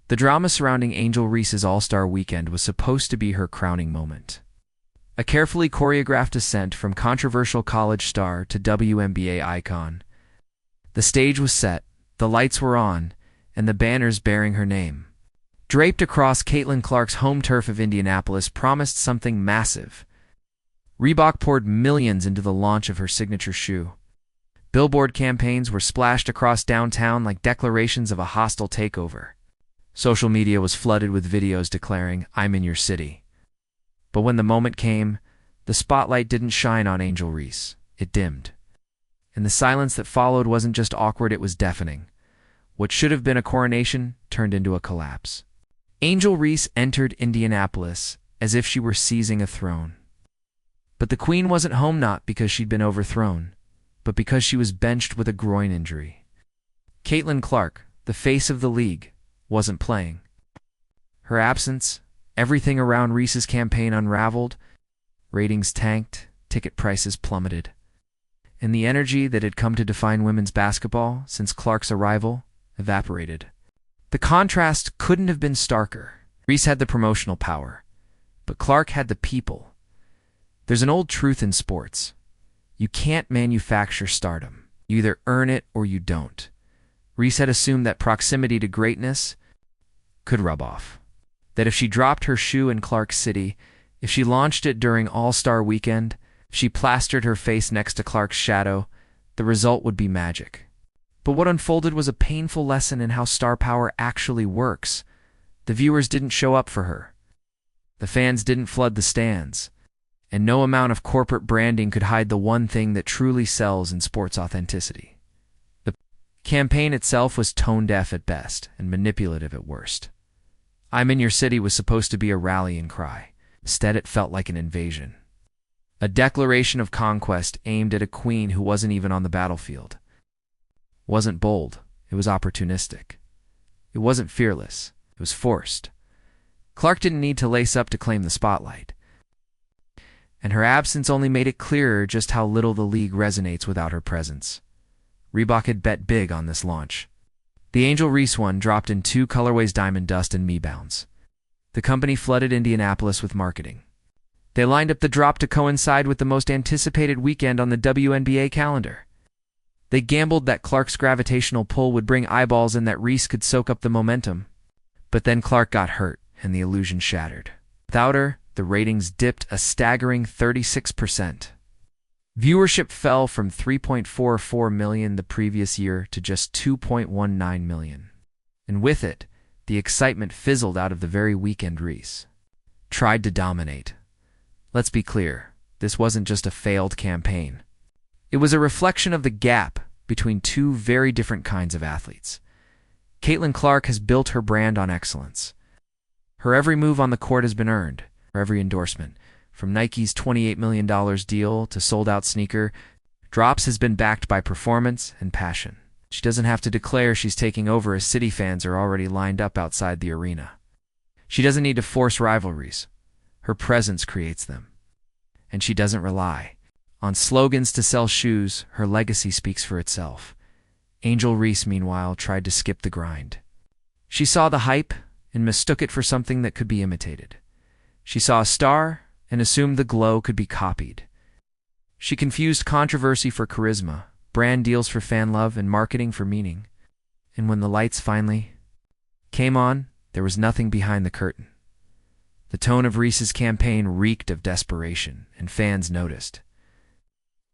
The drama surrounding Angel Reese's All-Star Weekend was supposed to be her crowning moment. A carefully choreographed ascent from controversial college star to WNBA icon. The stage was set, the lights were on, and the banners bearing her name, draped across Caitlin Clark's home turf of Indianapolis, promised something massive. Reebok poured millions into the launch of her signature shoe. Billboard campaigns were splashed across downtown like declarations of a hostile takeover. Social media was flooded with videos declaring, "I'm in your city." But when the moment came, the spotlight didn't shine on Angel Reese. It dimmed. And the silence that followed wasn't just awkward, it was deafening. What should have been a coronation turned into a collapse. Angel Reese entered Indianapolis as if she were seizing a throne. But the queen wasn't home, not because she'd been overthrown, but because she was benched with a groin injury. Caitlin Clark, the face of the league, wasn't playing. Her absence, everything around Reese's campaign unraveled, ratings tanked, ticket prices plummeted. And the energy that had come to define women's basketball since Clark's arrival evaporated. The contrast couldn't have been starker. Reese had the promotional power, but Clark had the people. There's an old truth in sports. You can't manufacture stardom. You either earn it or you don't. Reese had assumed that proximity to greatness could rub off. That if she dropped her shoe in Clark City, if she launched it during All-Star Weekend, if she plastered her face next to Clark's shadow, the result would be magic. But what unfolded was a painful lesson in how star power actually works. The viewers didn't show up for her. The fans didn't flood the stands. And no amount of corporate branding could hide the one thing that truly sells in sports: authenticity. The campaign itself was tone-deaf at best and manipulative at worst. "I'm in your city" was supposed to be a rallying cry. Instead, it felt like an invasion. A declaration of conquest aimed at a queen who wasn't even on the battlefield. It wasn't bold, it was opportunistic. It wasn't fearless, it was forced. Clark didn't need to lace up to claim the spotlight. And her absence only made it clearer just how little the league resonates without her presence. Reebok had bet big on this launch. The Angel Reese one dropped in 2 colorways: Diamond Dust and Me Bounce. The company flooded Indianapolis with marketing. They lined up the drop to coincide with the most anticipated weekend on the WNBA calendar. They gambled that Clark's gravitational pull would bring eyeballs and that Reese could soak up the momentum. But then Clark got hurt, and the illusion shattered. Without her, the ratings dipped a staggering 36%. Viewership fell from 3.44 million the previous year to just 2.19 million. And with it, the excitement fizzled out of the very weekend Reese tried to dominate. Let's be clear, this wasn't just a failed campaign. It was a reflection of the gap between 2 very different kinds of athletes. Caitlin Clark has built her brand on excellence. Her every move on the court has been earned. Her every endorsement, from Nike's $28 million deal to sold-out sneaker drops, has been backed by performance and passion. She doesn't have to declare she's taking over as city fans are already lined up outside the arena. She doesn't need to force rivalries. Her presence creates them. And she doesn't rely on slogans to sell shoes. Her legacy speaks for itself. Angel Reese, meanwhile, tried to skip the grind. She saw the hype and mistook it for something that could be imitated. She saw a star and assumed the glow could be copied. She confused controversy for charisma, brand deals for fan love, and marketing for meaning. And when the lights finally came on, there was nothing behind the curtain. The tone of Reese's campaign reeked of desperation, and fans noticed.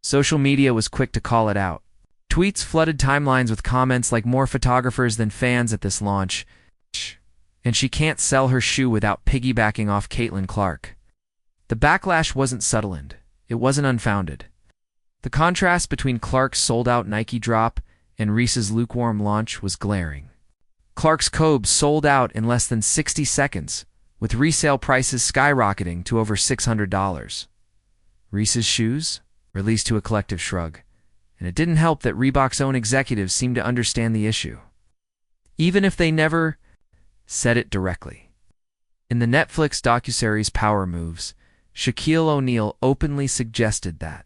Social media was quick to call it out. Tweets flooded timelines with comments like "more photographers than fans at this launch," and "she can't sell her shoe without piggybacking off Caitlin Clark." The backlash wasn't subtle, it wasn't unfounded. The contrast between Clark's sold-out Nike drop and Reese's lukewarm launch was glaring. Clark's Cobes sold out in less than 60 seconds, with resale prices skyrocketing to over $600. Reese's shoes released to a collective shrug, and it didn't help that Reebok's own executives seemed to understand the issue, even if they never said it directly. In the Netflix docuseries Power Moves, Shaquille O'Neal openly suggested that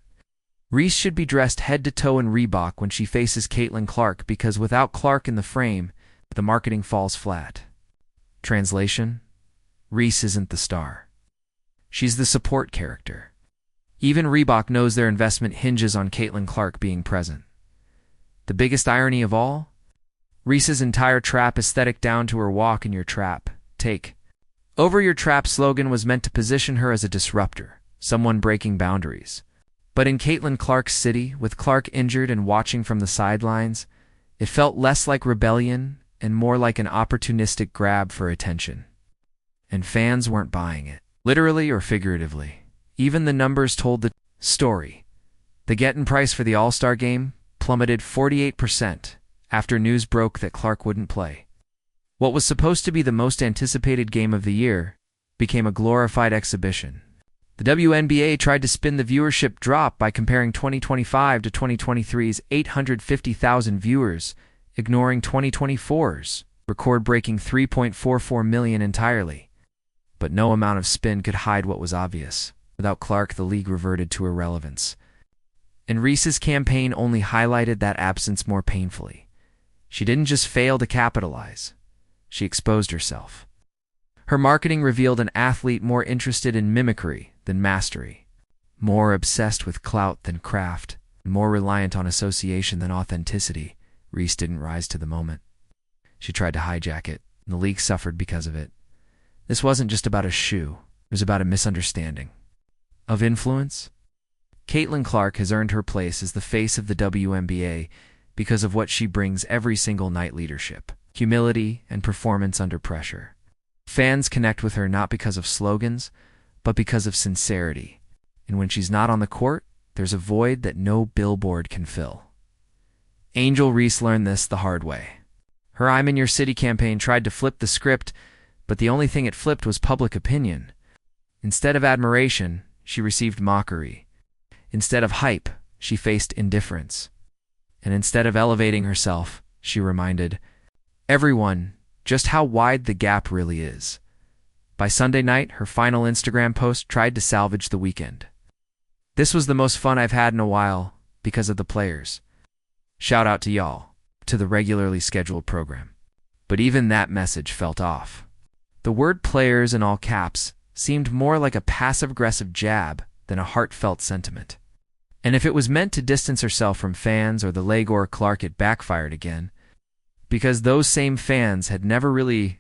Reese should be dressed head to toe in Reebok when she faces Caitlin Clark, because without Clark in the frame, the marketing falls flat. Translation: Reese isn't the star. She's the support character. Even Reebok knows their investment hinges on Caitlin Clark being present. The biggest irony of all? Reese's entire trap aesthetic down to her walk in your trap, take over your trap slogan was meant to position her as a disruptor, someone breaking boundaries. But in Caitlin Clark's city, with Clark injured and watching from the sidelines, it felt less like rebellion and more like an opportunistic grab for attention. And fans weren't buying it, literally or figuratively. Even the numbers told the story. The get-in price for the All-Star game plummeted 48% after news broke that Clark wouldn't play. What was supposed to be the most anticipated game of the year became a glorified exhibition. The WNBA tried to spin the viewership drop by comparing 2025 to 2023's 850,000 viewers, ignoring 2024's record-breaking 3.44 million entirely. But no amount of spin could hide what was obvious. Without Clark, the league reverted to irrelevance. And Reese's campaign only highlighted that absence more painfully. She didn't just fail to capitalize. She exposed herself. Her marketing revealed an athlete more interested in mimicry than mastery, more obsessed with clout than craft, more reliant on association than authenticity. Reese didn't rise to the moment. She tried to hijack it, and the league suffered because of it. This wasn't just about a shoe. It was about a misunderstanding. Of influence? Caitlin Clark has earned her place as the face of the WNBA because of what she brings every single night: leadership, humility, and performance under pressure. Fans connect with her not because of slogans, but because of sincerity. And when she's not on the court, there's a void that no billboard can fill. Angel Reese learned this the hard way. Her I'm in Your City campaign tried to flip the script, but the only thing it flipped was public opinion. Instead of admiration, she received mockery. Instead of hype, she faced indifference. And instead of elevating herself, she reminded everyone just how wide the gap really is. By Sunday night, her final Instagram post tried to salvage the weekend. This was the most fun I've had in a while because of the players. Shout out to y'all, to the regularly scheduled program. But even that message felt off. The word players in all caps seemed more like a passive-aggressive jab than a heartfelt sentiment. And if it was meant to distance herself from fans or the leg or Clark, it backfired again, because those same fans had never really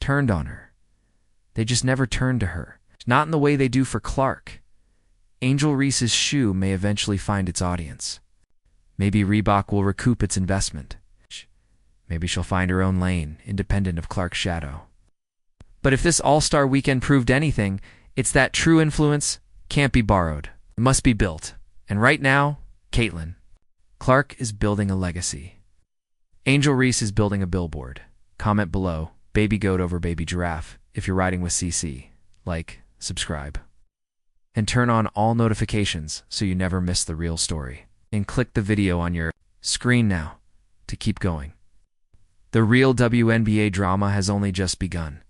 turned on her. They just never turned to her, not in the way they do for Clark. Angel Reese's shoe may eventually find its audience. Maybe Reebok will recoup its investment. Maybe she'll find her own lane, independent of Clark's shadow. But if this All-Star weekend proved anything, it's that true influence can't be borrowed. It must be built. And right now, Caitlin Clark is building a legacy. Angel Reese is building a billboard. Comment below, baby goat over baby giraffe, if you're riding with CC. Like, subscribe. And turn on all notifications so you never miss the real story. And click the video on your screen now to keep going. The real WNBA drama has only just begun.